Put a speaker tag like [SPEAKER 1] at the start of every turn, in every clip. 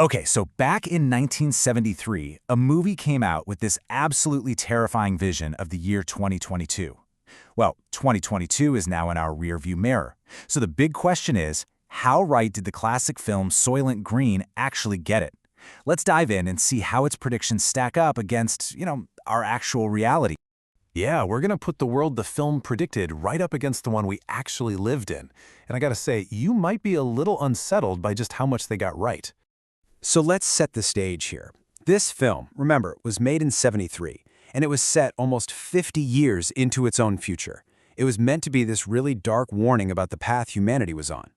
[SPEAKER 1] Okay, so back in 1973, a movie came out with this absolutely terrifying vision of the year 2022. Well, 2022 is now in our rearview mirror. So the big question is, how right did the classic film Soylent Green actually get it? Let's dive in and see how its predictions stack up against, our actual reality.
[SPEAKER 2] Yeah, we're going to put the world the film predicted right up against the one we actually lived in. And I gotta say, you might be a little unsettled by just how much they got right.
[SPEAKER 3] So let's set the stage here. This film, remember, was made in '73, and it was set almost 50 years into its own future. It was meant to be this really dark warning about the path humanity was on.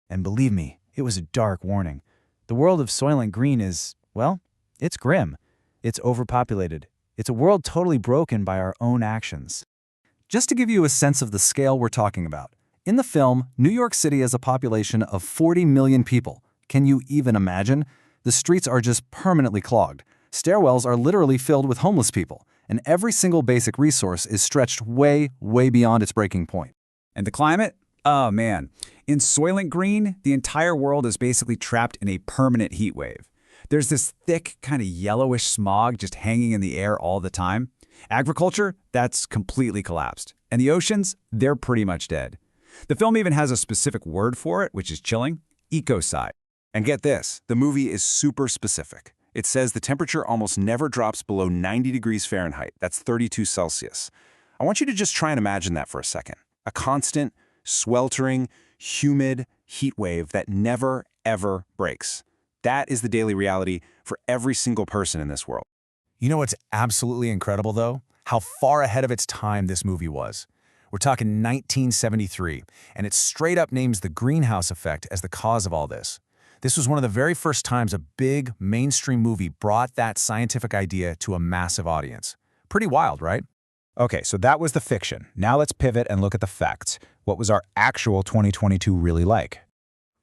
[SPEAKER 1] And believe me, it was a dark warning. The world of Soylent Green is, well, it's grim. It's overpopulated. It's a world totally broken by our own actions. Just to give you a sense of the scale we're talking about, in the film, New York City has a population of 40 million people. Can you even imagine? The streets are just permanently clogged. Stairwells are literally filled with homeless people, and every single basic resource is stretched way, way beyond its breaking point.
[SPEAKER 4] And the climate? Oh man. In Soylent Green, the entire world is basically trapped in a permanent heat wave. There's this thick, kind of yellowish smog just hanging in the air all the time. Agriculture, that's completely collapsed. And the oceans, they're pretty much dead. The film even has a specific word for it, which is chilling: ecocide.
[SPEAKER 5] And get this, the movie is super specific. It says the temperature almost never drops below 90 degrees Fahrenheit. That's 32 Celsius. I want you to just try and imagine that for a second. A constant, sweltering, humid heat wave that never, ever breaks. That is the daily reality for every single person in this world.
[SPEAKER 2] You know what's absolutely incredible, though? How far ahead of its time this movie was. We're talking 1973, and it straight up names the greenhouse effect as the cause of all this. This was one of the very first times a big, mainstream movie brought that scientific idea to a massive audience. Pretty wild, right?
[SPEAKER 1] Okay, so that was the fiction. Now let's pivot and look at the facts. What was our actual 2022 really like?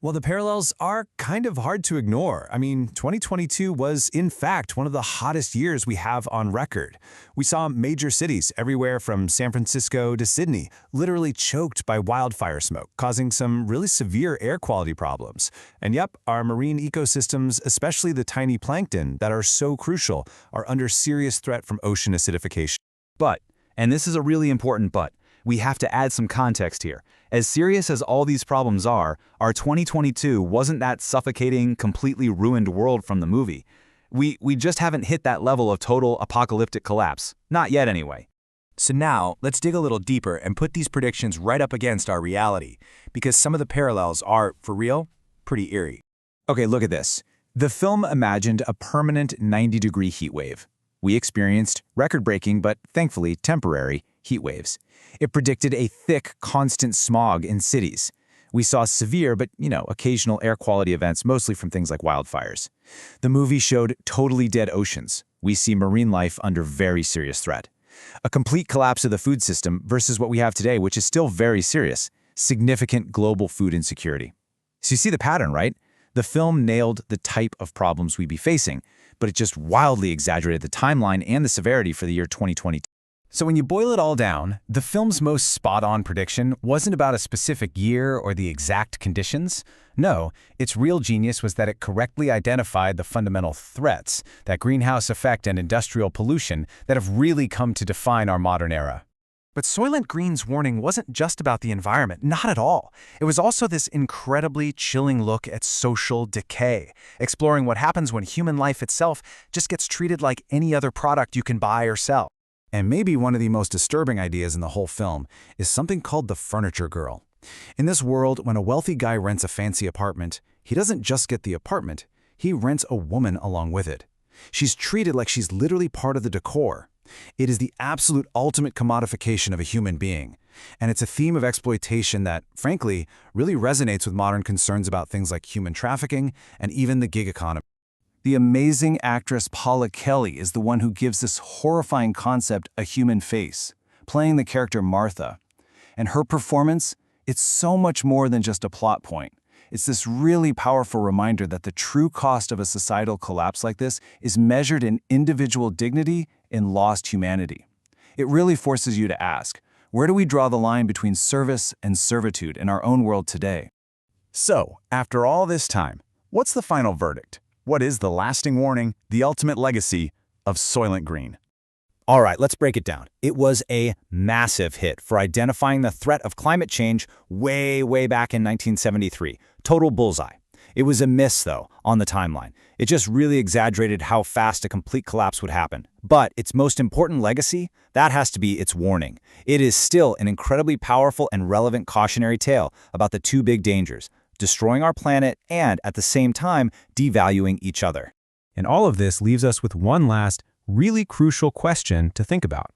[SPEAKER 2] Well, the parallels are kind of hard to ignore. I mean, 2022 was, in fact, one of the hottest years we have on record. We saw major cities everywhere from San Francisco to Sydney literally choked by wildfire smoke, causing some really severe air quality problems. And yep, our marine ecosystems, especially the tiny plankton that are so crucial, are under serious threat from ocean acidification.
[SPEAKER 1] But, and this is a really important but, we have to add some context here. As serious as all these problems are, our 2022 wasn't that suffocating, completely ruined world from the movie. We just haven't hit that level of total apocalyptic collapse. Not yet, anyway.
[SPEAKER 3] So now, let's dig a little deeper and put these predictions right up against our reality, because some of the parallels are, for real, pretty eerie.
[SPEAKER 1] Okay, look at this. The film imagined a permanent 90-degree heat wave. We experienced record-breaking, but thankfully temporary, heat waves. It predicted a thick, constant smog in cities. We saw severe but, occasional air quality events, mostly from things like wildfires. The movie showed totally dead oceans. We see marine life under very serious threat. A complete collapse of the food system versus what we have today, which is still very serious: significant global food insecurity. So you see the pattern, right? The film nailed the type of problems we'd be facing, but it just wildly exaggerated the timeline and the severity for the year 2022.
[SPEAKER 2] So when you boil it all down, the film's most spot-on prediction wasn't about a specific year or the exact conditions. No, its real genius was that it correctly identified the fundamental threats, that greenhouse effect and industrial pollution, that have really come to define our modern era.
[SPEAKER 3] But Soylent Green's warning wasn't just about the environment, not at all. It was also this incredibly chilling look at social decay, exploring what happens when human life itself just gets treated like any other product you can buy or sell.
[SPEAKER 1] And maybe one of the most disturbing ideas in the whole film is something called the furniture girl. In this world, when a wealthy guy rents a fancy apartment, he doesn't just get the apartment, he rents a woman along with it. She's treated like she's literally part of the decor. It is the absolute ultimate commodification of a human being. And it's a theme of exploitation that, frankly, really resonates with modern concerns about things like human trafficking and even the gig economy.
[SPEAKER 3] The amazing actress Paula Kelly is the one who gives this horrifying concept a human face, playing the character Martha. And her performance, it's so much more than just a plot point. It's this really powerful reminder that the true cost of a societal collapse like this is measured in individual dignity and lost humanity. It really forces you to ask, where do we draw the line between service and servitude in our own world today?
[SPEAKER 1] So, after all this time, what's the final verdict?
[SPEAKER 2] What is the lasting warning, the ultimate legacy of Soylent Green?
[SPEAKER 3] All right, let's break it down. It was a massive hit for identifying the threat of climate change way back in 1973. Total bullseye. It was a miss, though, on the timeline. It just really exaggerated how fast a complete collapse would happen. But its most important legacy, that has to be its warning. It is still an incredibly powerful and relevant cautionary tale about the two big dangers: destroying our planet and, at the same time, devaluing each other.
[SPEAKER 2] And all of this leaves us with one last, really crucial question to think about.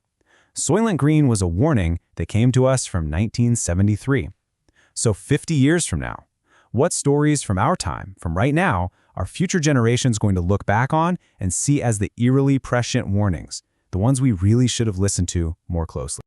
[SPEAKER 2] Soylent Green was a warning that came to us from 1973. So 50 years from now, what stories from our time, from right now, are future generations going to look back on and see as the eerily prescient warnings, the ones we really should have listened to more closely?